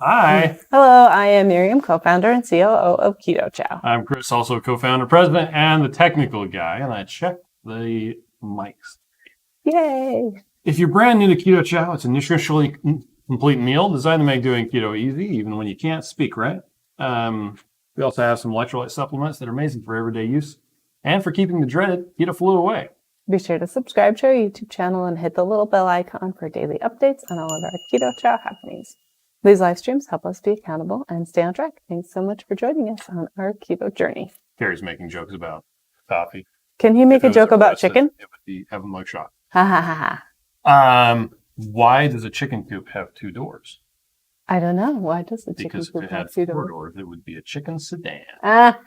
Hi. Hello, I am Miriam, co-founder and COO of Keto Chow. I'm Chris, also co-founder, president, and the technical guy, and I checked the mics. Yay! If you're brand new to Keto Chow, it's a nutritionally complete meal designed to make doing keto easy, even when you can't speak, right? We also have some electrolyte supplements that are amazing for everyday use and for keeping the dreaded keto flu away. Be sure to subscribe to our YouTube channel and hit the little bell icon for daily updates on all of our Keto Chow happenings. These live streams help us be accountable and stay on track. Thanks so much for joining us on our keto journey. Carrie's making jokes about coffee. Can he make a joke about chicken? It would be have a mugshot. Ha ha ha ha. Why does a chicken coop have two doors? I don't know. Why does the chicken Because if coop it had have two four doors? doors, it would be a chicken sedan. Ah,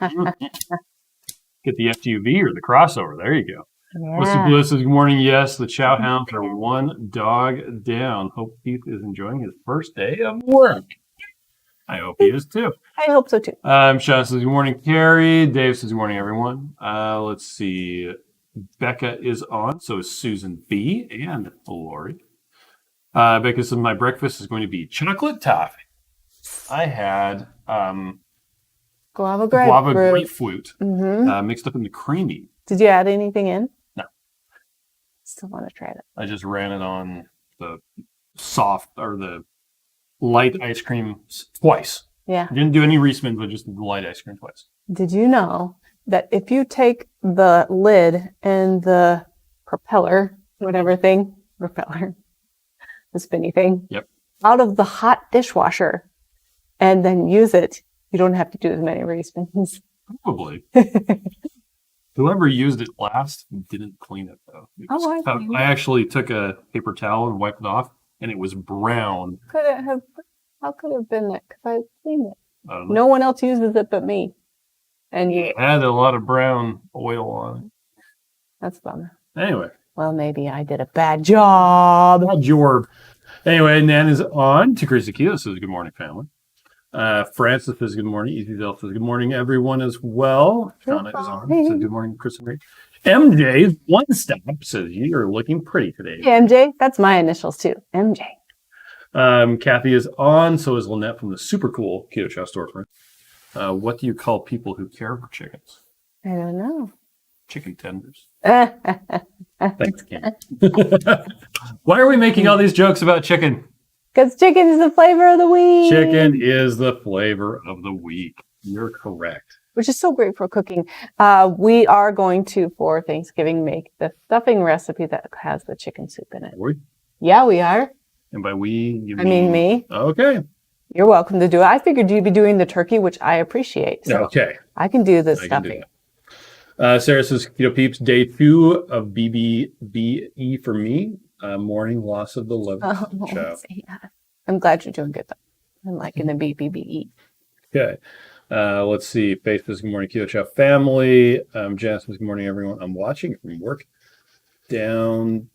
Get the SUV or the crossover. There you go. What's the yeah. bliss? Good morning. Yes, the Chow Hounds are one dog down. Hope Keith is enjoying his first day of work. I hope he is too. I hope so too. Sean says, good morning, Carrie. Dave says, good morning, everyone. Let's see. Becca is on. So is Susan B. and Lori. Becca says, my breakfast is going to be chocolate toffee. I had Guava grapefruit Mm-hmm. mixed up in the creamy. Did you add anything in? No. Still want to try that. I just ran it on the soft or the light ice cream twice. Yeah. Didn't do any re-spins, but just the light ice cream twice. Did you know that if you take the lid and the propeller, the spinny thing, Yep. out of the hot dishwasher and then use it, you don't have to do as many re-spins. Probably. Whoever used it last didn't clean it though. I actually took a paper towel and wiped it off, and it was brown. How could it have been that? Because I've seen it. I don't know. No one else uses it but me. And you. It had a lot of brown oil on it. That's a bummer. Anyway. Well, maybe I did a bad job. Bad job. Anyway, Nan is on. To Chris Keto says, good morning, family. Francis says, good morning. Easy Delta says, good morning, everyone as well. Shauna is on. Says, good morning, Chris and Miriam. MJ, one step, says, you're looking pretty today. Hey, MJ. That's my initials too. MJ. Kathy is on. So is Lynette from the super cool Keto Chow storefront. What do you call people who care for chickens? I don't know. Chicken tenders. Thanks, Ken. Why are we making all these jokes about chicken? Because chicken is the flavor of the week. Chicken is the flavor of the week. You're correct. Which is so great for cooking. We are going to, for Thanksgiving, make the stuffing recipe that has the chicken soup in it. Are we? Yeah, we are. And by we, you mean me. Okay. You're welcome to do it. I figured you'd be doing the turkey, which I appreciate. So okay. I can do the stuffing. Sarah says, Keto Peeps, day 2 of BBBE for me. Morning loss of the love chow. Yeah. I'm glad you're doing good though. I'm liking the BBBE. Okay. Let's see. Faith says, good morning, Keto Chow family. Janice says, good morning, everyone. I'm watching from work down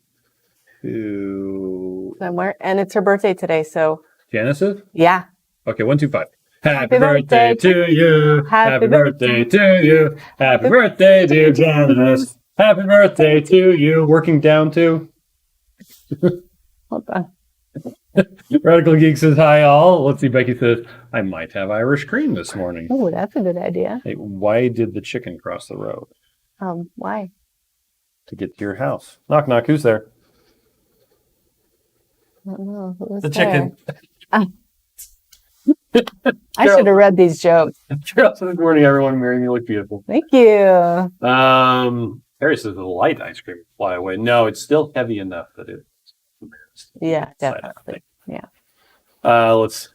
to somewhere. And it's her birthday today, so. Janice is? Yeah. Okay, 1, 2, 5. Happy birthday to you. Happy birthday to you. Happy birthday, dear Janice. Happy birthday to you. Working down to. Hold on. Radical Geek says, hi, all. Let's see. Becky says, I might have Irish cream this morning. Oh, that's a good idea. Hey, why did the chicken cross the road? Why? To get to your house. Knock, knock. Who's there? I don't know. Who was the there? Chicken. I should have read these jokes. Good morning, everyone. Miriam, you look beautiful. Thank you. Harry says the light ice cream will fly away. No, it's still heavy enough that it. Yeah, definitely. Yeah. Let's.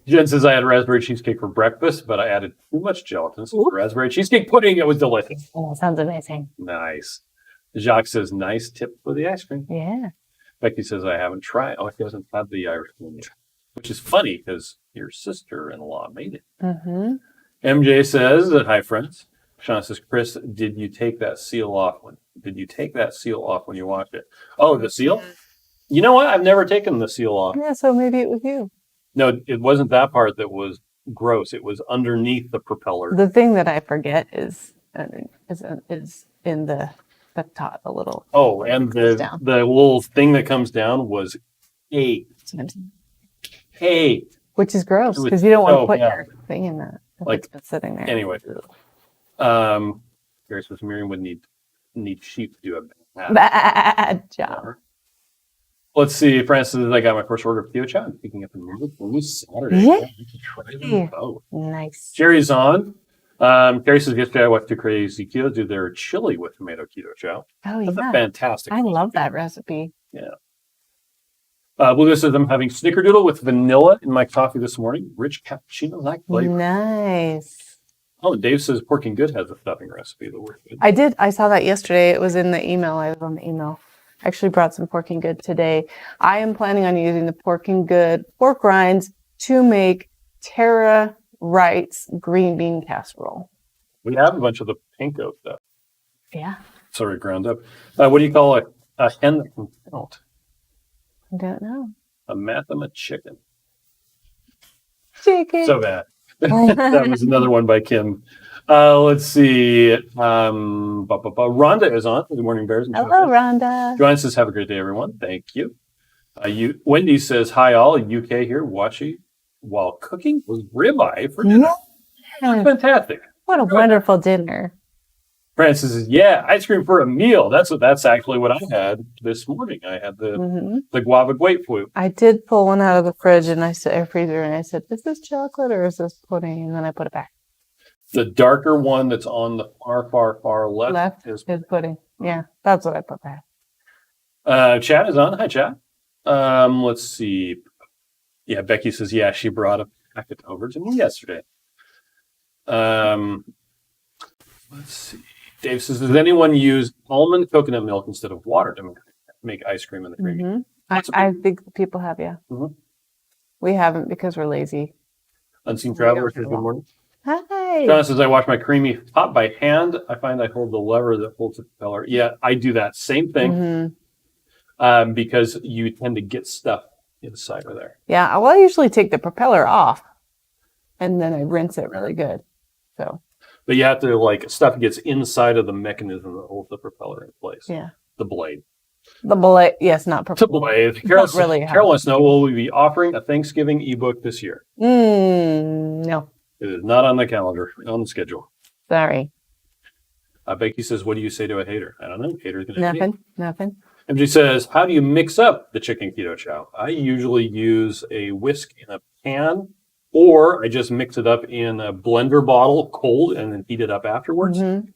Jen says I had raspberry cheesecake for breakfast, but I added too much gelatin. So raspberry cheesecake pudding. It was delicious. Oh, sounds amazing. Nice. Jacques says nice tip for the ice cream. Yeah. Becky says I haven't tried. Oh, he hasn't had the Irish cream yet. Which is funny because your sister-in-law made it. Mm-hmm. MJ says, hi, friends. Sean says, Chris, did you take that seal off when you washed it? Oh, the seal? You know what? I've never taken the seal off. Yeah, so maybe it was you. No, it wasn't that part that was gross. It was underneath the propeller. The thing that I forget is in the top, a little. Oh, and the little thing that comes down was a hate. Which is gross It was because you don't want to so put bad. your thing in that. If Like, it's been sitting there. Anyway, Chris and Miriam would need sheep to do a bad Bad job. Let's see, Francis. I got my first order of Keto Chow. I'm picking up another one Saturday. Yeah. I can try them both. Nice. Jerry's on. Carrie says yesterday I watched Two Crazy Keto do their chili with tomato Keto Chow. Oh, That's a yeah. fantastic. I love that recipe. Yeah. Blue says I'm having snickerdoodle with vanilla in my coffee this morning. Rich cappuccino-like flavor. Nice. Oh, Dave says Pork and Good has a stuffing recipe that works good. I did. I saw that yesterday. It was in the email. I was on the email. I actually brought some Pork and Good today. I am planning on using the Pork and Good pork rinds to make Terra Wright's green bean casserole. We have a bunch of the pinko stuff. Yeah. Sorry, ground up. What do you call a hen that can count? I don't know. A Mathema chicken. Chicken. So bad. That was another one by Kim. Let's see. Rhonda is on. Good morning, Bears. And Hello, Rhonda. Joanne says, have a great day, everyone. Thank you. Wendy says, hi, all. UK here, watching while cooking with ribeye for dinner. Yeah. Fantastic. What a wonderful dinner. Francis says, yeah, ice cream for a meal. That's actually what I had this morning. I had the guava grapefruit. I did pull one out of the fridge and I said, air freezer, and I said, is this chocolate or is this pudding? And then I put it back. The darker one that's on the far left Is pudding. Yeah, that's what I put back. Chad is on. Hi, Chad. Let's see. Yeah, Becky says, yeah, she brought a packet over to me yesterday. Let's see. Dave says, does anyone use almond coconut milk instead of water to make ice cream in the creamy? Mm-hmm. I think people have, yeah. Mm-hmm. We haven't because we're lazy. Unseen Traveler says, good morning. Hi. John says, I wash my creamy pot by hand. I find I hold the lever that holds the propeller. Yeah, I do that same thing because you tend to get stuff inside of there. Yeah, well, I usually take the propeller off and then I rinse it really good. So. But you have to, stuff gets inside of the mechanism that holds the propeller in place. Yeah. The blade. The blade, yes, not propeller. The blade. Carol wants to know, will we be offering a Thanksgiving ebook this year? No. It is not on the calendar, on the schedule. Sorry. Becky says, what do you say to a hater? I don't know. Hater's going to hate. Nothing. MG says, how do you mix up the chicken keto chow? I usually use a whisk in a pan, or I just mix it up in a blender bottle cold and then heat it up afterwards. Mm-hmm.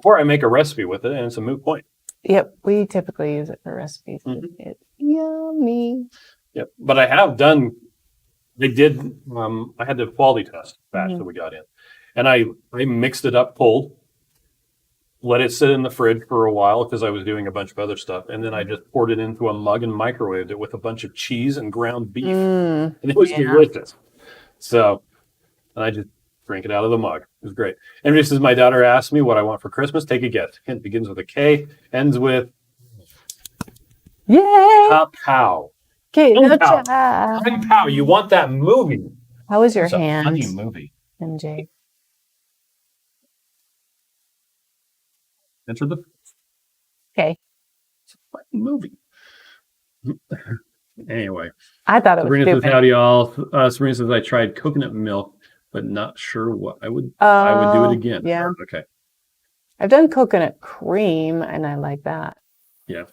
Or I make a recipe with it, and it's a moot point. Yep, we typically use it for recipes. Mm-hmm. It's yummy. Yep, but I had the quality test batch that we got in, and I mixed it up cold, let it sit in the fridge for a while because I was doing a bunch of other stuff, and then I just poured it into a mug and microwaved it with a bunch of cheese and ground beef, and it was delicious. So, and I just drank it out of the mug. It was great. And this is my daughter asked me what I want for Christmas. Take a guess. Hint begins with a K, ends with Pow. Keto Chow. Pow. You want that movie? How was your It's hand? a funny movie. MJ. Enter the. Okay. It's a funny movie. Anyway, I thought it was Sabrina stupid. says, howdy all. Sabrina says, I tried coconut milk, but not sure what I would do it again. Yeah. Okay. I've done coconut cream, and I like that. Yeah.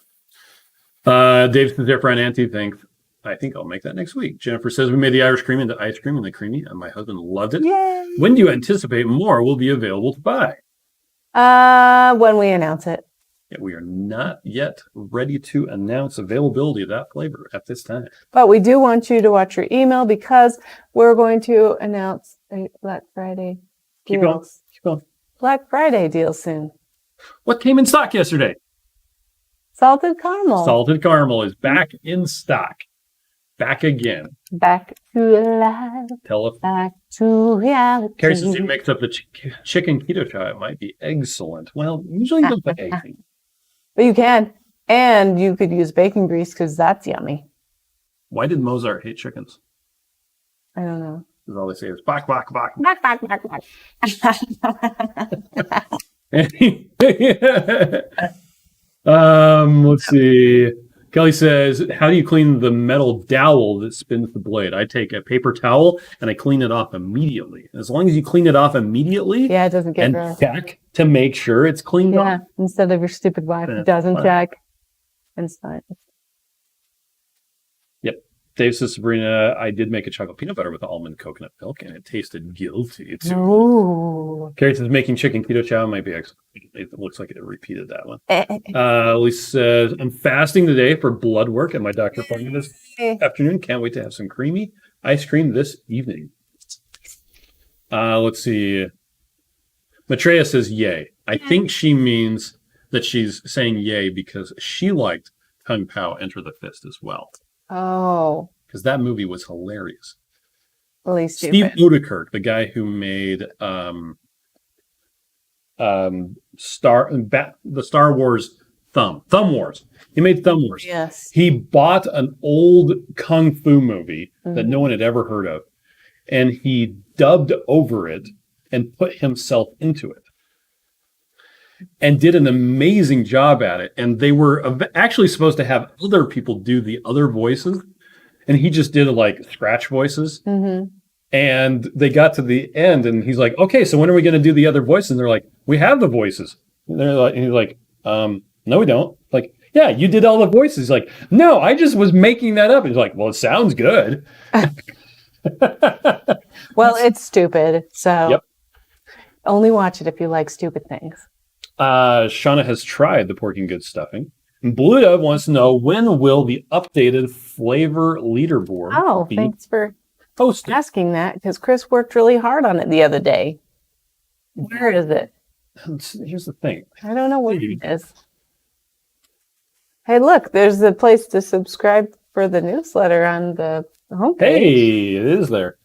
Dave says, their friend Auntie thinks, I think I'll make that next week. Jennifer says, we made the Irish cream into ice cream and the creamy, and my husband loved it. Yay! When do you anticipate more will be available to buy? When we announce it. Yeah, we are not yet ready to announce availability of that flavor at this time. But we do want you to watch your email because we're going to announce a Black Friday deal. Keep going. Black Friday deal soon. What came in stock yesterday? Salted caramel. Salted caramel is back in stock. Back again. Back to life. Back to reality. Carrie says you mix up the chicken keto chow. It might be excellent. Well, usually you don't put eggs in. But you can. And you could use bacon grease because that's yummy. Why did Mozart hate chickens? I don't know. Because all they say is bak, bak, bak. Back, back, back, back. Let's see. Kelly says, how do you clean the metal dowel that spins the blade? I take a paper towel and I clean it off immediately. As long as you clean it off immediately Yeah, it doesn't get and gross. check to make sure it's cleaned off. Yeah, instead of your stupid wife who That's doesn't fine. check. It's fine. Yep. Dave says, Sabrina, I did make a chocolate peanut butter with almond coconut milk and it tasted guilty too. Ooh. Carrie says, making chicken keto chow might be excellent. It looks like it repeated that one. Eh. Lisa says, I'm fasting today for blood work at my doctor appointment this afternoon. Can't wait to have some creamy ice cream this evening. Let's see. Maitreya says, yay. I think she means that she's saying yay because she liked Kung Pao Enter the Fist as well. Oh, Because that movie was hilarious. really Steve stupid. Odekirk, the guy who made the Star Wars Thumb Wars. He made Thumb Wars. Yes. He bought an old kung fu movie that no one had ever heard of, and he dubbed over it and put himself into it, and did an amazing job at it. And they were actually supposed to have other people do the other voices, and he just did like scratch voices. And they got to the end, and he's like, "Okay, so when are we going to do the other voices?" And they're like, "We have the voices." And they're like, and he's like, "No, we don't." Like, yeah, you did all the voices. He's like, "No, I just was making that up." And he's like, "Well, it sounds good." Well, it's stupid. So Yep. only watch it if you like stupid things. Shauna has tried the pork and good stuffing. And Blue Dove wants to know, when will the updated flavor leaderboard Oh, be thanks for posted? asking that because Chris worked really hard on it the other day. Where is it? Here's the thing. I don't know where it is. Hey, look, there's the place to subscribe for the newsletter on the homepage. Hey, it is there.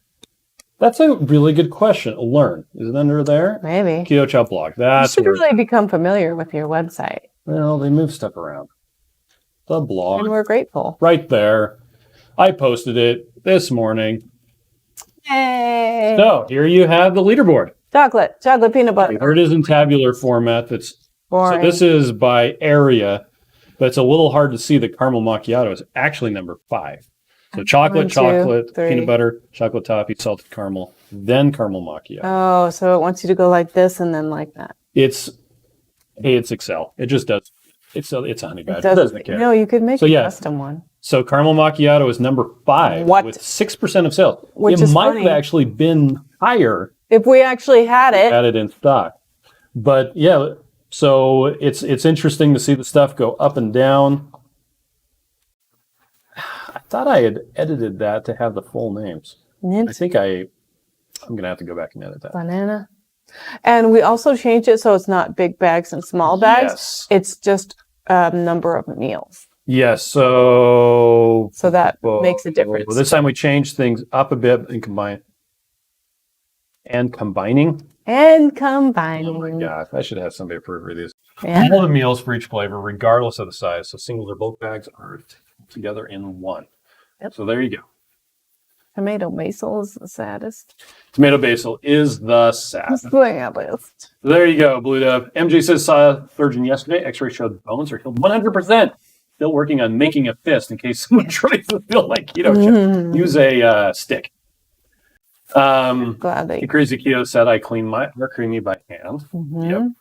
That's a really good question. Learn. Is it under there? Maybe. Keto Chow blog. You That's should where. really become familiar with your website. Well, they move stuff around. The blog. And we're grateful. Right there. I posted it this morning. Yay! So here you have the leaderboard. Chocolate peanut butter. Here it is in tabular format. So Boring. this is by area, but it's a little hard to see. The caramel macchiato is actually number 5. So chocolate, 1, 2, 3. peanut butter, chocolate toffee, salted caramel, then caramel macchiato. Oh, so it wants you to go like this and then like that. It's Excel. It just does. It's a honey badger. It Doesn't- doesn't care. No, you could make So, a yeah. custom one. So caramel macchiato is number 5 What? with 6% of sales. Which it is might funny. have actually been higher If we actually had it, added in stock. But yeah, so it's interesting to see the stuff go up and down. I thought I had edited that to have the full names. I mint, think I'm going to have to go back and edit that. banana. And we also changed it so it's not big bags and small bags. Yes. It's just number of meals. Yes. So So that makes a difference. Well, this time we changed things up a bit and combining. And Oh combining. my gosh, I should have somebody approve these. Yeah. All the meals for each flavor, regardless of the size. So singles or bulk bags are together in one. Yep. So there you go. Tomato basil is the saddest. Tomato basil is the That's sad. the saddest. There you go, Blue Dove. MJ says saw a surgeon yesterday. X-ray showed bones are healed 100%. Still working on making a fist in case someone tries to feel like keto. Mm. Use a stick. Glad that you. Crazy Keto said I clean my creamy by hand. Mhm.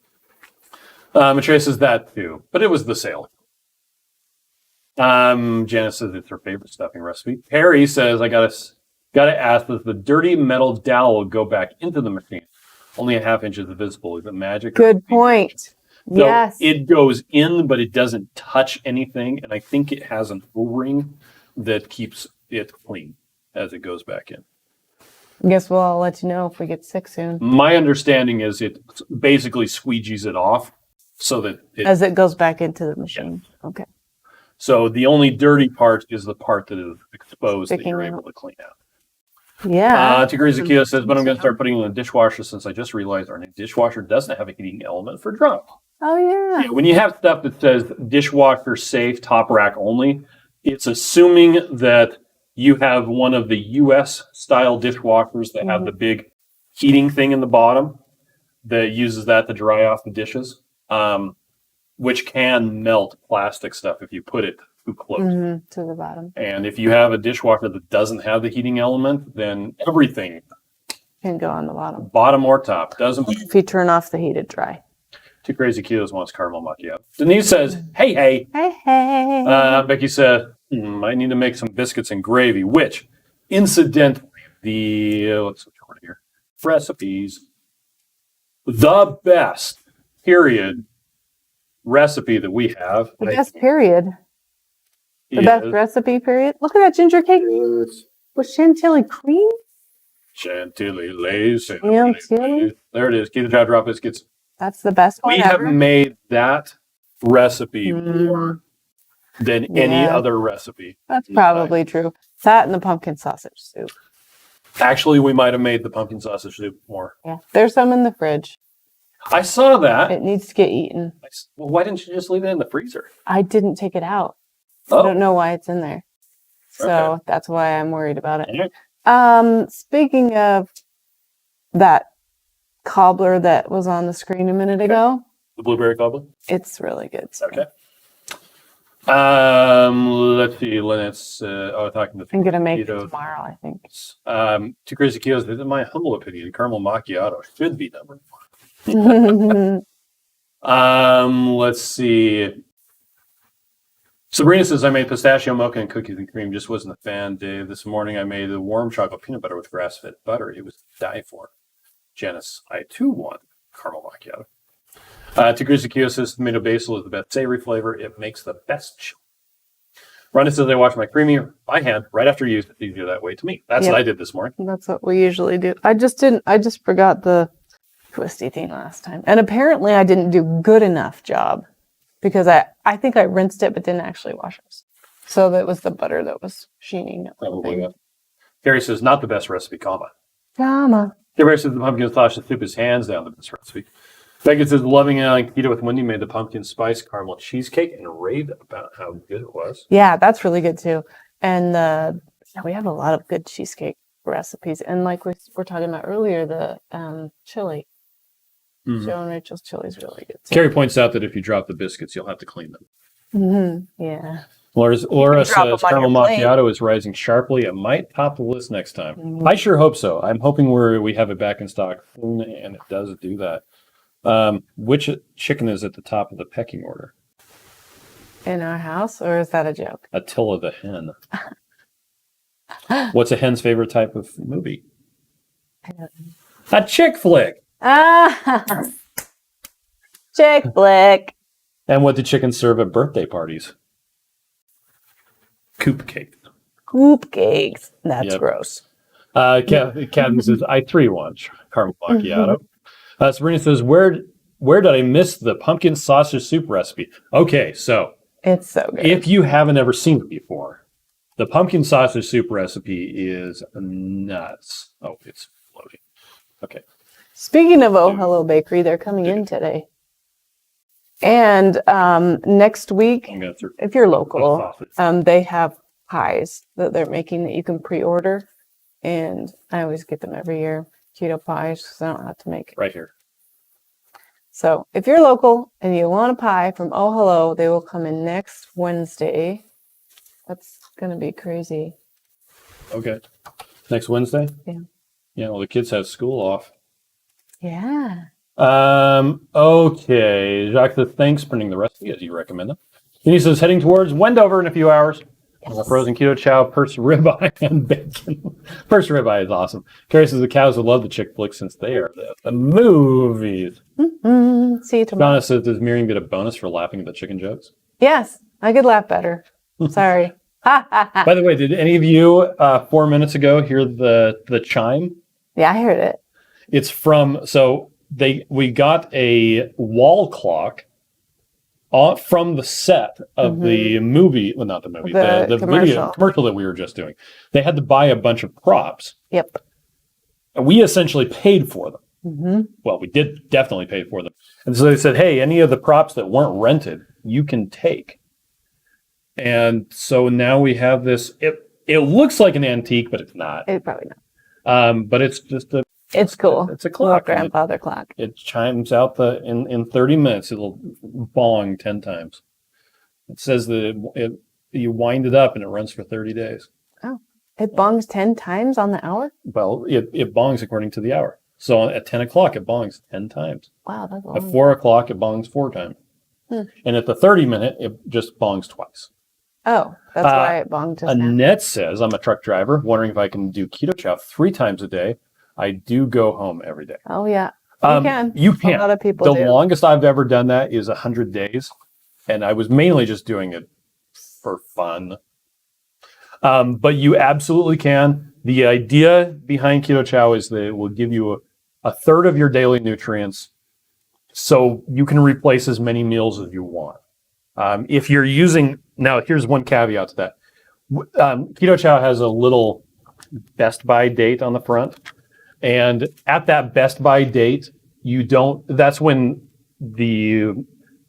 Yep. Matrice says that too, but it was the sale. Janice says it's her favorite stuffing recipe. Harry says I gotta ask, does the dirty metal dowel go back into the machine? Only a half inch is visible. Is it magic? Good point. So Yes. it goes in, but it doesn't touch anything, and I think it has an O-ring that keeps it clean as it goes back in. Guess I'll let you know if we get sick soon. My understanding is it basically squeegees it off so that As it goes back into the machine. Okay. so the only dirty part is the part that is exposed that Sticking you're out. able to clean out. Yeah. Tigriza Keto says, but I'm going to start putting it in the dishwasher since I just realized our new dishwasher doesn't have a heating element for drum. Oh, yeah. Yeah, when you have stuff that says dishwasher safe, top rack only, it's assuming that you have one of the US style dishwashers that have the big heating thing in the bottom that uses that to dry off the dishes, which can melt plastic stuff if you put it too close. To the bottom. And if you have a dishwasher that doesn't have the heating element, then everything, Can go on the bottom. bottom or top, doesn't matter. If you turn off the heated dry. Two Crazy Ketos wants caramel macchiato. Denise says, hey, hey. Hey. Becky said, I need to make some biscuits and gravy, which, incidentally, let's switch over here. Recipes. The best, period, recipe that we have. The best period. The best recipe period. Look at that ginger cake with chantilly cream. Chantilly lays. Chantilly. There it is. Keto Chow drop biscuits. That's the best one We ever. have made that recipe more than any other recipe. That's probably true. That and the pumpkin sausage soup. Actually, we might have made the pumpkin sausage soup more. Yeah. There's some in the fridge. I saw that. It needs to get eaten. Well, why didn't you just leave it in the freezer? I didn't take it out. Oh. I don't know why it's in there. So Okay. that's why I'm worried about it. Yeah. Speaking of that cobbler that was on the screen a minute ago, The blueberry cobbler? it's really good. So. Okay. Let's see. Talking to I'm going to make it keto. tomorrow, I think. Two Crazy Ketos, in my humble opinion, caramel macchiato should be number one. Let's see. Sabrina says, I made pistachio mocha and cookies and cream. Just wasn't a fan, Dave. This morning I made a warm chocolate peanut butter with grass-fed butter. It was to die for. Janice, I too want caramel macchiato. Two Crazy Ketos says, tomato basil is the best savory flavor. It makes the best chili. Rhonda says, I wash my creamy by hand right after use. It's easier that way to me. That's what I did this morning. That's what we usually do. I just forgot the twisty thing last time. And apparently I didn't do good enough job because I think I rinsed it but didn't actually wash it. So that was the butter that was sheening. Probably. Gary says, not the best recipe, comma. Comma. Gary says, the pumpkin sausage soup is hands down the best recipe. Becky says, loving it on keto with Wendy made the pumpkin spice caramel cheesecake and raved about how good it was. Yeah, that's really good too. And we have a lot of good cheesecake recipes. And like we're talking about earlier, the chili. Joe and Rachel's chili is really good too. Carrie points out that if you drop the biscuits, you'll have to clean them. Yeah. Laura says caramel plate. macchiato is rising sharply. It might top the list next time. I sure hope so. I'm hoping we have it back in stock soon, and it does do that. Which chicken is at the top of the pecking order? In our house, or is that a joke? Attila the hen. What's a hen's favorite type of movie? I don't know. A chick flick. Ah, chick flick. And what do chickens serve at birthday parties? Coop cake. Coop cakes. That's gross. Captain says, I 3-1 caramel macchiato. Sabrina says, where did I miss the pumpkin sausage soup recipe? Okay, so it's so good. If you haven't ever seen it before, the pumpkin sausage soup recipe is nuts. Oh, it's floating. Okay. Speaking of Oh Hello Bakery, they're coming in today. And next week, if you're local, they have pies that they're making that you can pre-order. And I always get them every year, keto pies, because I don't have to make it. Right here. So if you're local and you want a pie from Oh Hello, they will come in next Wednesday. That's going to be crazy. Okay. Next Wednesday? Yeah. Yeah, well, the kids have school off. Yeah. Okay. Jacques says, thanks for printing the recipe as you recommend them. Denise says, heading towards Wendover in a few hours. Frozen keto chow, purse ribeye, and bacon. Purse ribeye is awesome. Carrie says the cows will love the chick flicks since they are the movies. Mm-hmm. See you tomorrow. Donna says, does Miriam get a bonus for laughing at the chicken jokes? Yes, I could laugh better. Sorry. By the way, did any of you 4 minutes ago hear the chime? Yeah, I heard it. It's from, we got a wall clock from the set of the movie, well, not the movie, the video commercial that we were just doing. They had to buy a bunch of props. Yep. And we essentially paid for them. Mm-hmm. Well, we did definitely pay for them. And so they said, hey, any of the props that weren't rented, you can take. And so now we have this, it looks like an antique, but it's not. It's probably not. But it's just it's cool. It's a clock. Grandfather clock. It chimes out in 30 minutes. It'll bong 10 times. It says that You wind it up and it runs for 30 days. Oh, it bongs 10 times on the hour? Well, it bongs according to the hour. So at 10 o'clock, it bongs 10 times. Wow, that's At long. 4 o'clock, it bongs 4 times. And at the 30-minute, it just bongs twice. Oh, that's why it bonged just now. Annette says, I'm a truck driver, wondering if I can do Keto Chow 3 times a day. I do go home every day. Oh, yeah. You can. You can. A lot of people The do. longest I've ever done that is 100 days. And I was mainly just doing it for fun. But you absolutely can. The idea behind Keto Chow is that it will give you a third of your daily nutrients so you can replace as many meals as you want. If you're using, now here's one caveat to that. Keto Chow has a little best by date on the front. And at that best by date, that's when the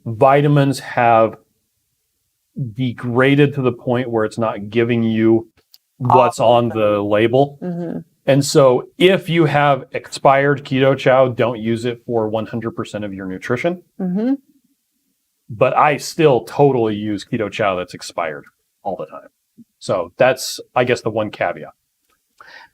vitamins have degraded to the point where it's not giving you what's on the label. Mm-hmm. And so if you have expired Keto Chow, don't use it for 100% of your nutrition. Mm-hmm. But I still totally use Keto Chow that's expired all the time. So that's, I guess, the one caveat.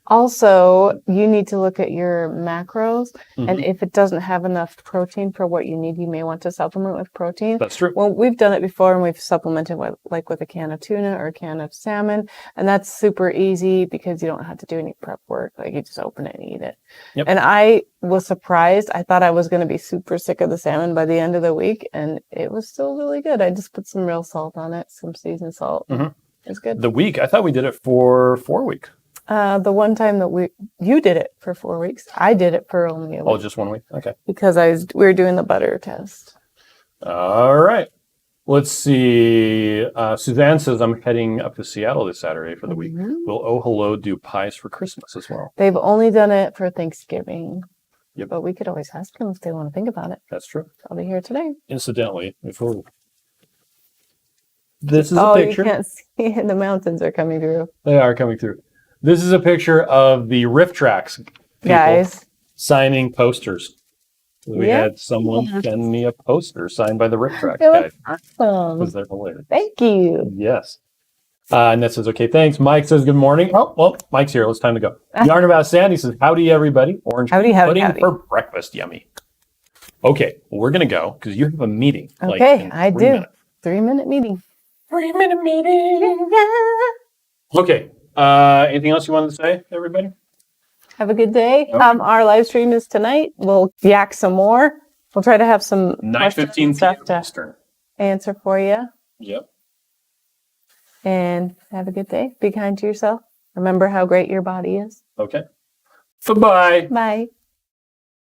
Also, you need to look at your macros, and if it doesn't have enough protein for what you need, you may want to supplement with protein. That's true. Well, we've done it before, and we've supplemented with a can of tuna or a can of salmon, and that's super easy because you don't have to do any prep work. Like, you just open it and eat it. Yep. And I was surprised. I thought I was going to be super sick of the salmon by the end of the week, and it was still really good. I just put some real salt on it, some seasoned salt. It's good. The week, I thought we did it for 4 weeks. The one time that you did it for 4 weeks, I did it for only a week. Oh, just 1 week? Okay. Because we were doing the butter test. All right. Let's see. Suzanne says, I'm heading up to Seattle this Saturday for the week. Will Oh Hello do pies for Christmas as well? They've only done it for Thanksgiving. Yep. But we could always ask them if they want to think about it. That's true. I'll be here today. Incidentally, this is a picture. You can't see it. The mountains are coming through. They are coming through. This is a picture of the Riff Tracks people Guys. signing posters. We had someone send me a poster signed by the Riff Tracks It guys. was awesome. Because they're hilarious. Thank you. Yes. And that says, okay, thanks. Mike says, good morning. Oh, well, Mike's here. It's time to go. Yarn About Sandy says, howdy, everybody. Orange pudding for breakfast. Yummy. Okay, well, we're going to go because you have a meeting. Okay, I do. Minutes. 3-minute meeting. 3-minute meeting. Yeah. Okay. Anything else you wanted to say, everybody? Have a good day. Okay. Our live stream is tonight. We'll yak some more. We'll try to have some 9:15 stuff p.m. to Eastern. answer for you. Yep. And have a good day. Be kind to yourself. Remember how great your body is. Okay. Bye-bye. Bye.